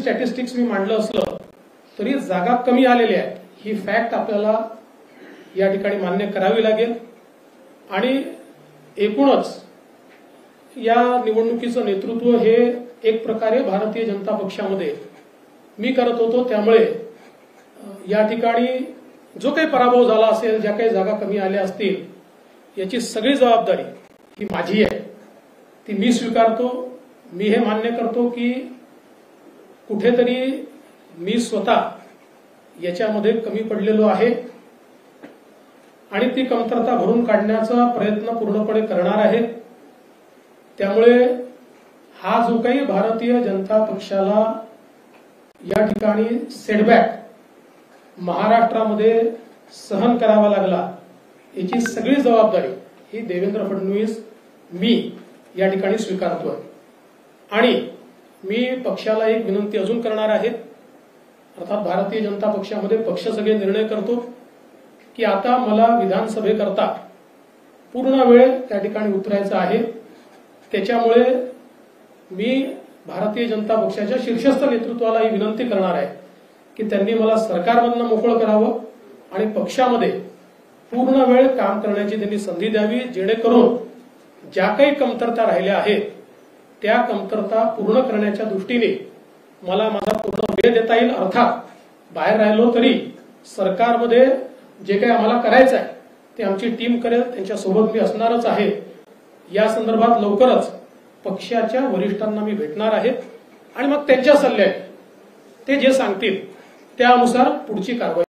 Statistics मी मांडलं असलं तरी जागा कमी आलेल्या आहेत ही फॅक्ट आपल्याला या ठिकाणी मान्य करावी लागेल। आणि एकूणच या निवडणुकीचं नेतृत्व हे एक प्रकारे भारतीय जनता पक्षामध्ये मी करत होतो, त्यामुळे या ठिकाणी जो काही पराभव झाला असेल, ज्या काही जागा कमी आल्या असतील, याची सगळी जबाबदारी ही माझी आहे, ती मी स्वीकारतो। मी हे मान्य करतो की कुठेतरी मी स्वतः याच्यामध्ये कमी पडलेलो आहे आणि ती कमतरता भरून काढण्याचा प्रयत्न पूर्णपणे करणार आहे। त्यामुळे हा जो काही भारतीय जनता पक्षाला या ठिकाणी सेटबॅक महाराष्ट्रामध्ये सहन करावा लागला, याची सगळी जबाबदारी ही देवेंद्र फडणवीस मी या ठिकाणी स्वीकारतोय। आणि मी पक्षाला एक विनंती अजून करणार आहे, अर्थात भारतीय जनता पक्षामध्ये पक्ष सगळे निर्णय करतो की आता मला विधानसभेकरता पूर्ण वेळ त्या ठिकाणी उतरायचा आहे। त्याच्यामुळे मी भारतीय जनता पक्षाच्या शीर्षस्थ नेतृत्वाला ही विनंती करणार आहे की त्यांनी मला सरकारमधनं मोकळं करावं आणि पक्षामध्ये पूर्ण वेळ काम करण्याची त्यांनी संधी द्यावी, जेणेकरून ज्या काही कमतरता राहिल्या आहेत त्या कमतरता पूर्ण करण्याच्या दृष्टीने मला माझा पूर्ण वेळ देता येईल। अर्थात बाहेर राहिलो तरी सरकारमध्ये जे काही आम्हाला करायचं आहे ते आमची टीम करेल, त्यांच्यासोबत मी असणारच आहे। या संदर्भात लवकरच पक्षाच्या वरिष्ठांना मी भेटणार आहे आणि मग त्यांच्या सल्ल्याने ते जे सांगतील त्यानुसार पुढची कारवाई